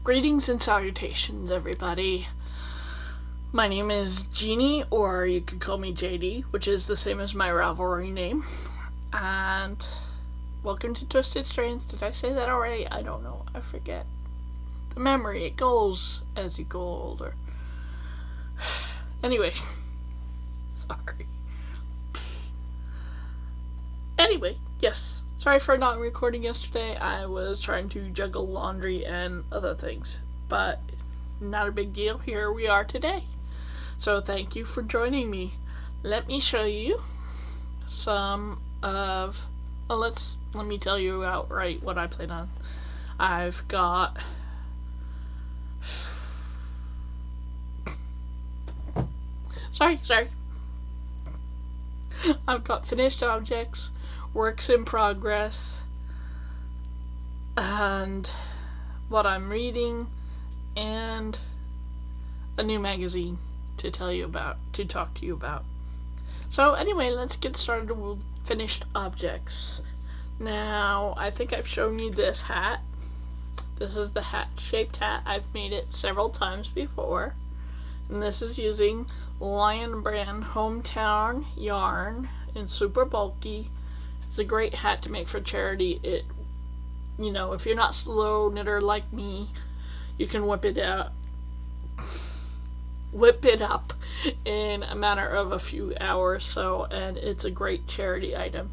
Greetings and salutations, everybody. My name is Jeannie, or you could call me JD, which is the same as my Ravelry name. And welcome to Twisted Strands. Did I say that already? I don't know. I forget. The memory, it goes as you go older. Anyway. Sorry. Anyway, yes. Sorry for not recording yesterday. I was trying to juggle laundry and other things. But not a big deal. Here we are today. So thank you for joining me. Let me show you some of... Well, let me tell you outright what I plan on. I've got... Sorry. I've got finished objects, works in progress, and what I'm reading, and a new magazine to talk to you about. So anyway, let's get started with finished objects. Now, I think I've shown you this hat. This is the hat-shaped hat. I've made it several times before. And this is using Lion Brand Hometown yarn and super bulky. It's a great hat to make for charity. If you're not slow knitter like me, you can whip it up in a matter of a few hours, and it's a great charity item.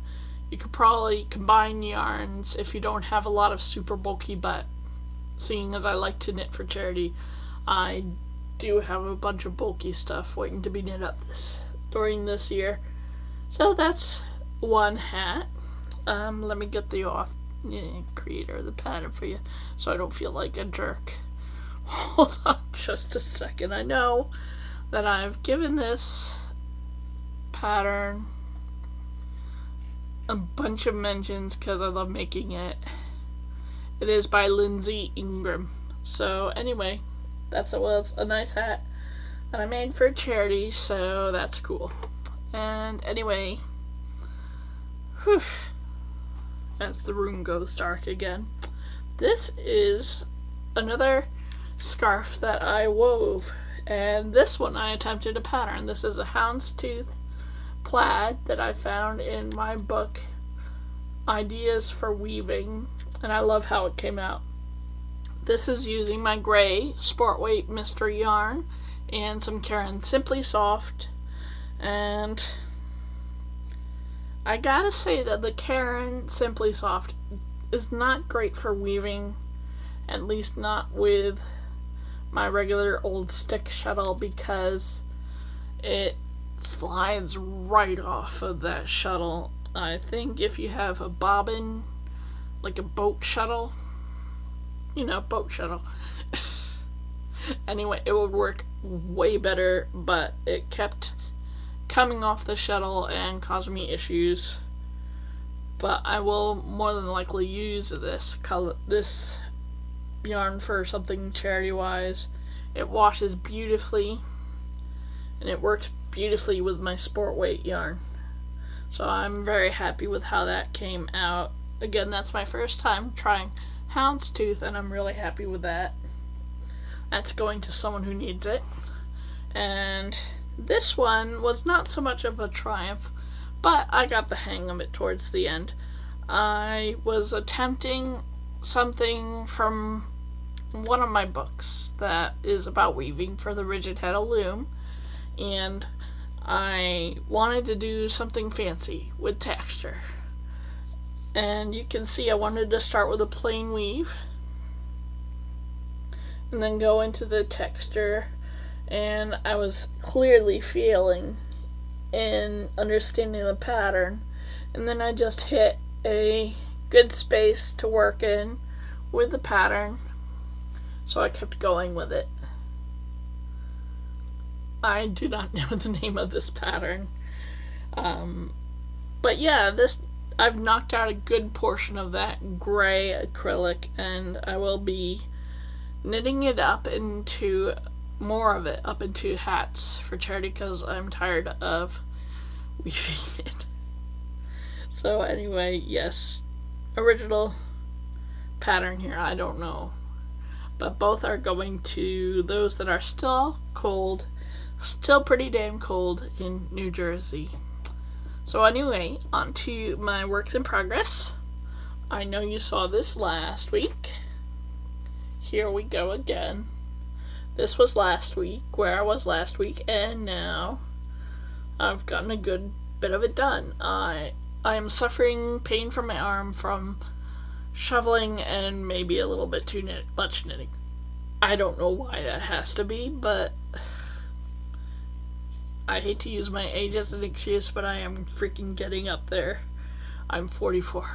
You could probably combine yarns if you don't have a lot of super bulky, but seeing as I like to knit for charity, I do have a bunch of bulky stuff waiting to be knit up during this year. So that's one hat. Let me get the creator of the pattern for you so I don't feel like a jerk. Hold on just a second. I know that I've given this pattern a bunch of mentions because I love making it. It is by Lindsay Ingram. So anyway, that's a nice hat that I made for charity, so that's cool. And anyway, as the room goes dark again, this is another scarf that I wove, and this one I attempted a pattern. This is a houndstooth plaid that I found in my book, Ideas for Weaving, and I love how it came out. This is using my gray sport weight mystery yarn and some Caron Simply Soft, and I gotta say that the Caron Simply Soft is not great for weaving, at least not with my regular old stick shuttle, because it slides right off of that shuttle. I think if you have a bobbin, like a boat shuttle, boat shuttle. Anyway, it would work way better, but it kept coming off the shuttle and causing me issues. But I will more than likely use this yarn for something charity-wise. It washes beautifully, and it works beautifully with my sport weight yarn. So I'm very happy with how that came out. Again, that's my first time trying houndstooth, and I'm really happy with that. That's going to someone who needs it. And this one was not so much of a triumph, but I got the hang of it towards the end. I was attempting something from one of my books that is about weaving for the Rigid Head of Loom, and I wanted to do something fancy with texture. And you can see I wanted to start with a plain weave and then go into the texture, and I was clearly failing in understanding the pattern, and then I just hit a good space to work in with the pattern, so I kept going with it. I do not know the name of this pattern, but yeah, I've knocked out a good portion of that gray acrylic, and I will be knitting it up into more of it up into hats for charity because I'm tired of weaving it. So anyway, yes, original pattern here, I don't know. but both are going to those that are still cold, still pretty damn cold in New Jersey. So anyway, on to my works in progress. I know you saw this last week. Here we go again. This was last week, where I was last week, and now I've gotten a good bit of it done. I am suffering pain from my arm from shoveling and maybe a little bit too much knitting. I don't know why that has to be, but I hate to use my age as an excuse, but I am freaking getting up there. I'm 44.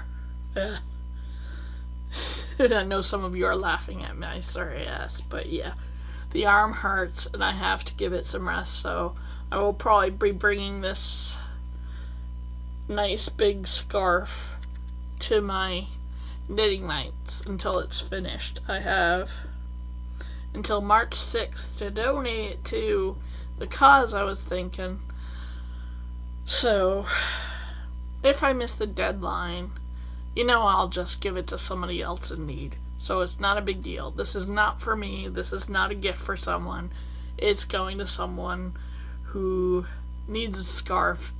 I know some of you are laughing at my sorry ass, but yeah. The arm hurts, and I have to give it some rest, so I will probably be bringing this nice big scarf to my knitting nights until it's finished. I have until March 6th to donate it to the cause I was thinking. So, if I miss the deadline, you know I'll just give it to somebody else in need. So it's not a big deal. This is not for me. This is not a gift for someone. It's going to someone who needs a scarf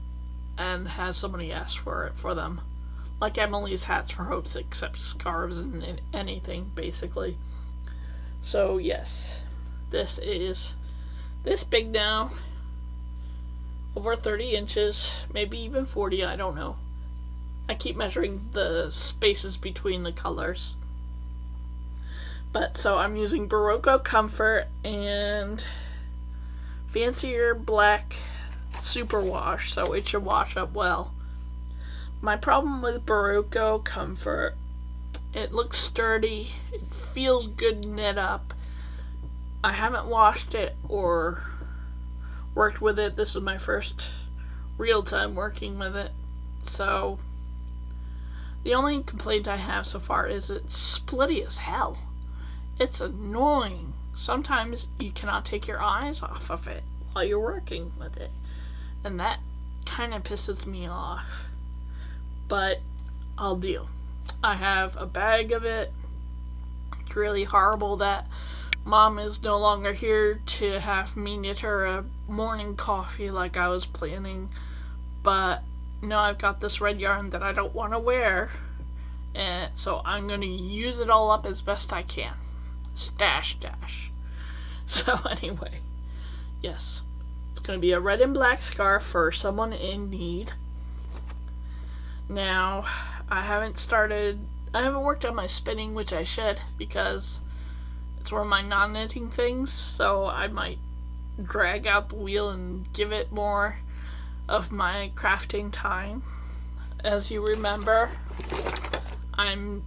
and has somebody ask for it for them. Like Emily's Hats for Hopes, except scarves and anything, basically. So yes, this is this big now. Over 30 inches, maybe even 40, I don't know. I keep measuring the spaces between the colors. But so I'm using Barocco Comfort and fancier black superwash, so it should wash up well. My problem with Barocco Comfort, it looks sturdy, it feels good knit up. I haven't washed it or worked with it. This is my first real time working with it. So the only complaint I have so far is it's splitty as hell. It's annoying. Sometimes you cannot take your eyes off of it while you're working with it. And that kind of pisses me off. But I'll deal. I have a bag of it. It's really horrible that Mom is no longer here to have me knit her a morning coffee like I was planning. But no, I've got this red yarn that I don't want to wear. And so I'm going to use it all up as best I can. Stash. So anyway, yes, it's going to be a red and black scarf for someone in need. Now, I haven't worked on my spinning, which I should, because it's one of my non-knitting things, so I might drag out the wheel and give it more of my crafting time. As you remember, I'm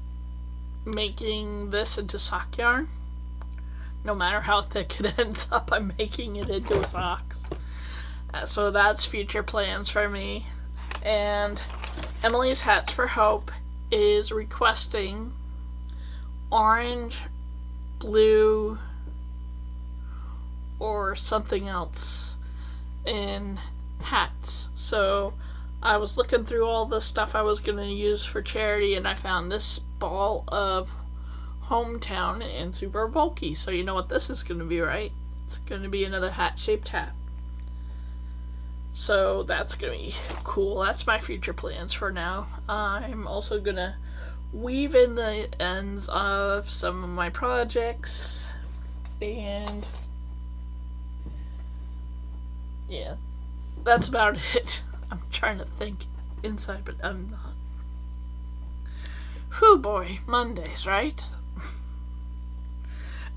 making this into sock yarn. No matter how thick it ends up, I'm making it into socks. So that's future plans for me. And Emily's Hats for Hope is requesting orange, blue, or something else in hats. So I was looking through all the stuff I was going to use for charity, and I found this ball of Hometown and super bulky. So you know what this is going to be, right? It's going to be another hat-shaped hat. So that's going to be cool. That's my future plans for now. I'm also going to weave in the ends of some of my projects. And yeah, that's about it. I'm trying to think inside, but I'm not. Whew, boy, Mondays, right?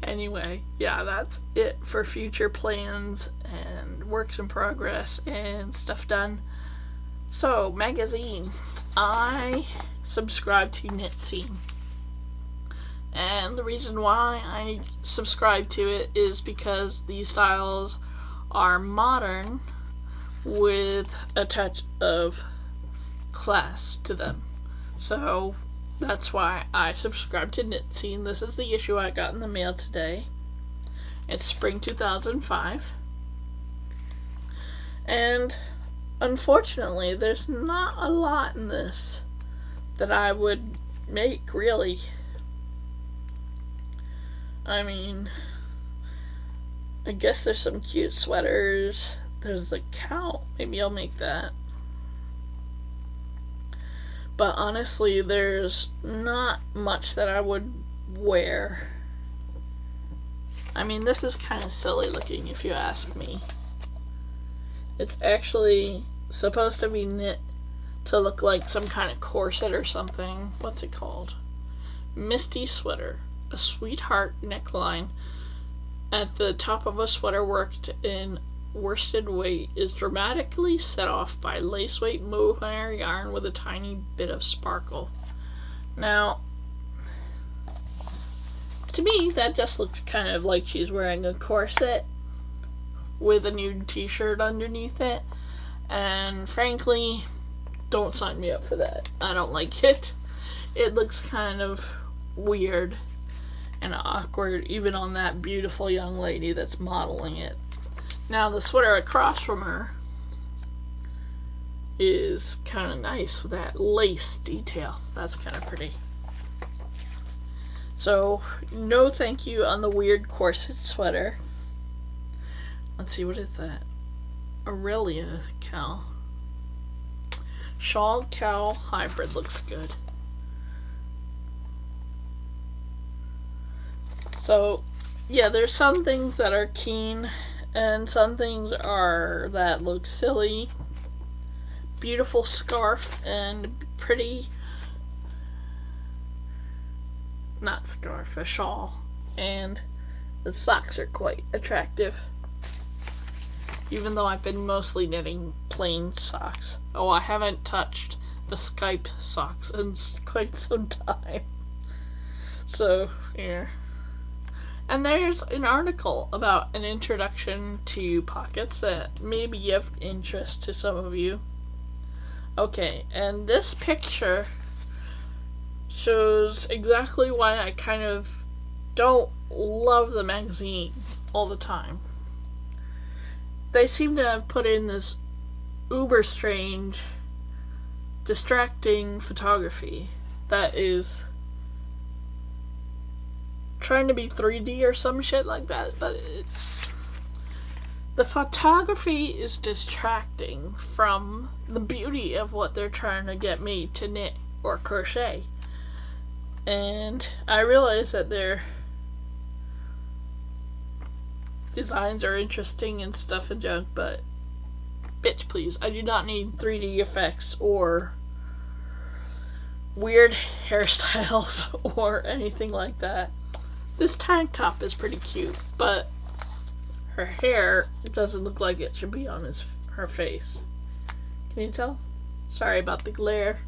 Anyway, yeah, that's it for future plans and works in progress and stuff done. So, magazine. I subscribe to Knit Scene. And the reason why I subscribe to it is because these styles are modern with a touch of class to them. So that's why I subscribe to Knit Scene. This is the issue I got in the mail today. It's spring 2005. And unfortunately, there's not a lot in this that I would make, really. I mean, I guess there's some cute sweaters. There's a cow. Maybe I'll make that. But honestly, there's not much that I would wear. I mean, this is kind of silly looking if you ask me. It's actually supposed to be knit to look like some kind of corset or something. What's it called? Misty sweater. A sweetheart neckline at the top of a sweater worked in worsted weight is dramatically set off by lace weight mohair yarn with a tiny bit of sparkle. Now, to me, that just looks kind of like she's wearing a corset with a nude t-shirt underneath it, and frankly, don't sign me up for that. I don't like it. It looks kind of weird and awkward, even on that beautiful young lady that's modeling it. Now, the sweater across from her is kind of nice with that lace detail. That's kind of pretty. So, no thank you on the weird corset sweater. Let's see, what is that? Aurelia cow. Shawl cow hybrid looks good. So, yeah, there's some things that are keen, and some things are that look silly. Beautiful scarf and pretty, not scarf, a shawl, and the socks are quite attractive. Even though I've been mostly knitting plain socks. Oh, I haven't touched the Skype socks in quite some time. So, yeah. And there's an article about an introduction to pockets that may be of interest to some of you. Okay, and this picture shows exactly why I kind of don't love the magazine all the time. They seem to have put in this uber strange, distracting photography that is trying to be 3D or some shit like that, but the photography is distracting from the beauty of what they're trying to get me to knit or crochet. And I realize that their designs are interesting and stuff and junk, but bitch please, I do not need 3D effects or weird hairstyles or anything like that. This tank top is pretty cute, but her hair doesn't look like it should be on her face. Can you tell? Sorry about the glare.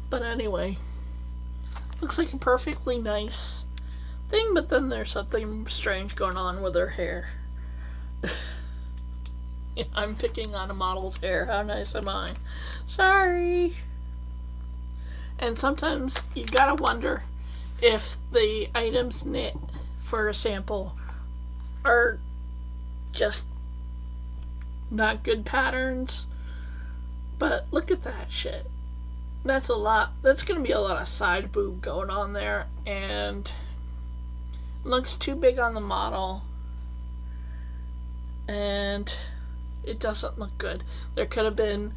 But anyway, looks like a perfectly nice thing, but then there's something strange going on with her hair. I'm picking on a model's hair. How nice am I? Sorry. And sometimes you gotta wonder if the items knit for a sample are just not good patterns. But look at that shit. That's a lot. That's gonna be a lot of side boob going on there, and it looks too big on the model, and it doesn't look good. There could have been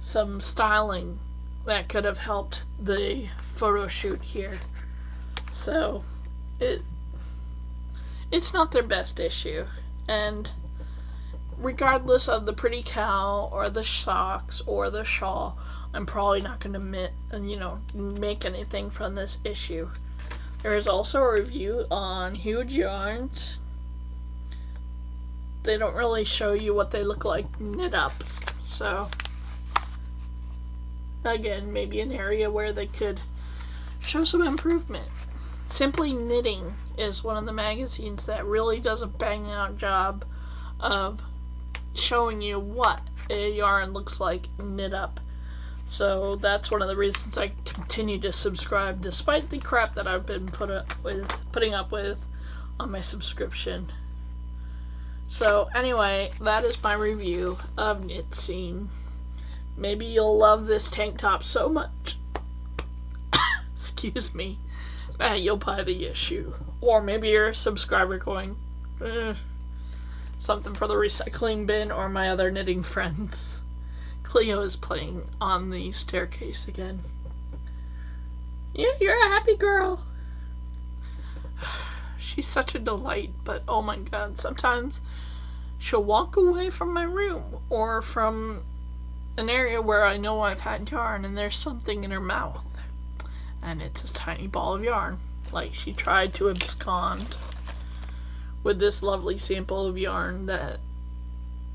some styling that could have helped the photo shoot here. So it's not their best issue, and regardless of the pretty cow or the socks or the shawl, I'm probably not going to make anything from this issue. There is also a review on Huge Yarns. They don't really show you what they look like knit up, so again, maybe an area where they could show some improvement. Simply Knitting is one of the magazines that really does a bang out job of showing you what a yarn looks like knit up. So that's one of the reasons I continue to subscribe, despite the crap that I've been putting up with on my subscription. So anyway, that is my review of Knit Scene. Maybe you'll love this tank top so much excuse me, you'll buy the issue. Or maybe you're a subscriber going, something for the recycling bin or my other knitting friends. Cleo is playing on the staircase again. Yeah, you're a happy girl. She's such a delight, but oh my god, sometimes she'll walk away from my room or from an area where I know I've had yarn and there's something in her mouth. And it's a tiny ball of yarn. Like she tried to abscond with this lovely sample of yarn that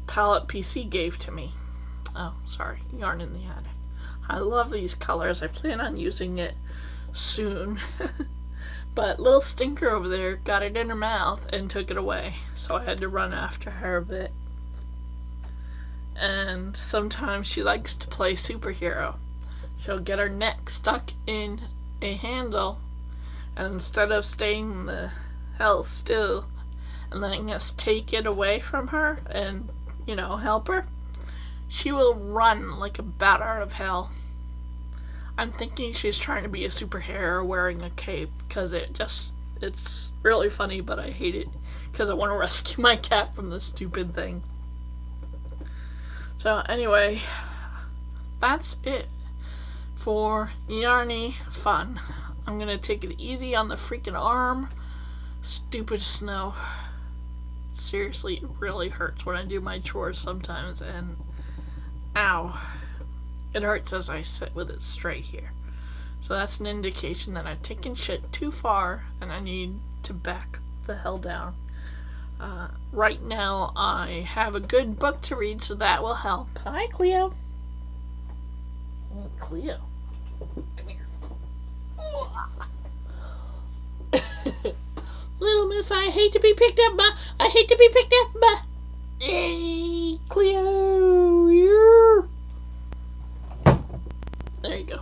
Palette PC gave to me. Oh, sorry, yarn in the attic. I love these colors. I plan on using it soon. But little stinker over there got it in her mouth and took it away. So I had to run after her a bit. And sometimes she likes to play superhero. She'll get her neck stuck in a handle, and instead of staying the hell still and letting us take it away from her and, help her, she will run like a bat out of hell. I'm thinking she's trying to be a superhero wearing a cape, because it's really funny, but I hate it because I want to rescue my cat from this stupid thing. So anyway, that's it for yarny fun. I'm gonna take it easy on the freaking arm. Stupid snow. Seriously, it really hurts when I do my chores sometimes, and ow. It hurts as I sit with it straight here. So that's an indication that I've taken shit too far and I need to back the hell down. Right now I have a good book to read, so that will help. Hi, Cleo. Cleo. Come here. Little miss, I hate to be picked up, but I hate to be picked up, but hey, Cleo, you're... There you go.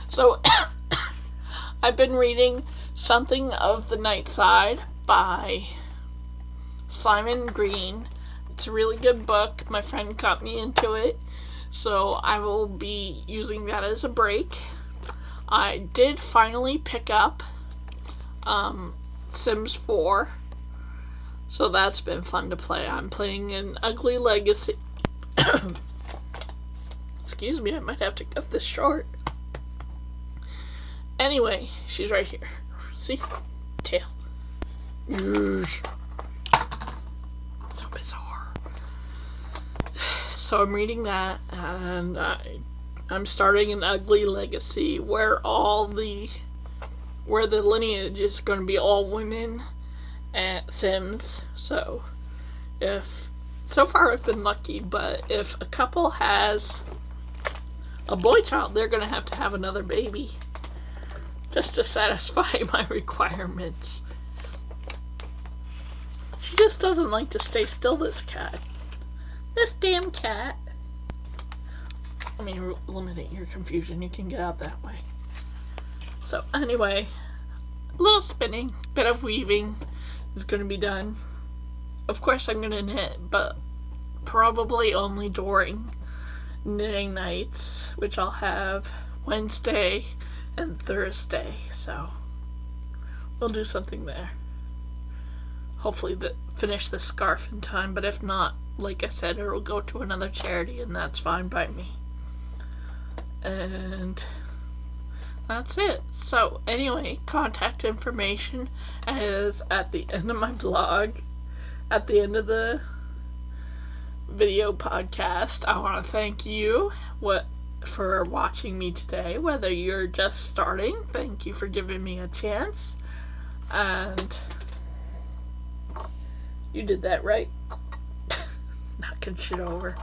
So, I've been reading Something of the Night Side by Simon Green. It's a really good book. My friend got me into it, so I will be using that as a break. I did finally pick up Sims 4, so that's been fun to play. I'm playing an Ugly Legacy. Excuse me, I might have to cut this short. Anyway, she's right here. See? Tail. So bizarre. So I'm reading that, and I'm starting an Ugly Legacy where the lineage is going to be all women at Sims. So far I've been lucky, but if a couple has a boy child, they're going to have another baby just to satisfy my requirements. She just doesn't like to stay still, this cat. This damn cat. I mean, eliminate your confusion. You can get out that way. So, anyway, a little spinning, bit of weaving is going to be done. Of course, I'm going to knit, but probably only during knitting nights, which I'll have Wednesday and Thursday. So, we'll do something there. Hopefully finish the scarf in time, but if not, like I said, it'll go to another charity, and that's fine by me. And that's it. So anyway, contact information is at the end of my blog, at the end of the video podcast. I want to thank you for watching me today. Whether you're just starting, thank you for giving me a chance. And you did that right. Knocking shit over.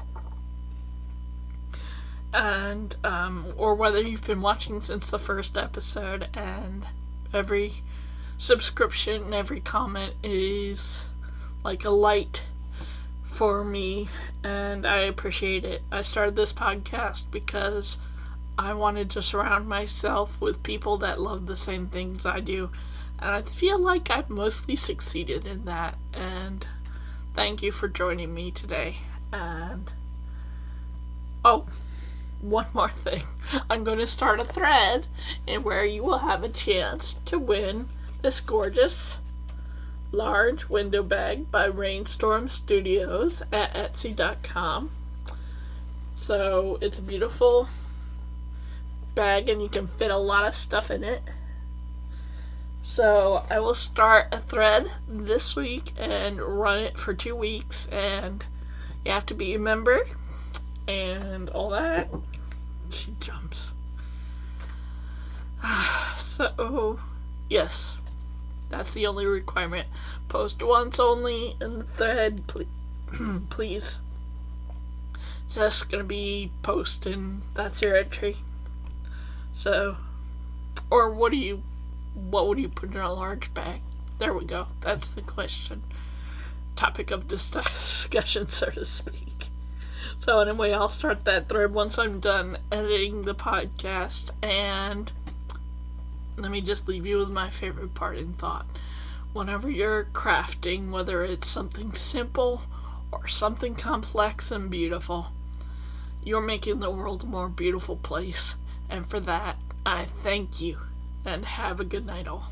And or whether you've been watching since the first episode, and every subscription, every comment is like a light for me, and I appreciate it. I started this podcast because I wanted to surround myself with people that love the same things I do, and I feel like I've mostly succeeded in that. And thank you for joining me today. And one more thing. I'm going to start a thread where you will have a chance to win this gorgeous large window bag by Rainstorm Studios at Etsy.com. So it's a beautiful bag and you can fit a lot of stuff in it. So I will start a thread this week and run it for 2 weeks, and you have to be a member and all that. She jumps. So yes, that's the only requirement. Post once only in the thread, please. It's just gonna be posting. That's your entry. So, or what would you put in a large bag? There we go. That's the question. Topic of discussion, so to speak. So anyway, I'll start that thread once I'm done editing the podcast, and let me just leave you with my favorite parting thought. Whenever you're crafting, whether it's something simple or something complex and beautiful, you're making the world a more beautiful place. And for that, I thank you, and have a good night all.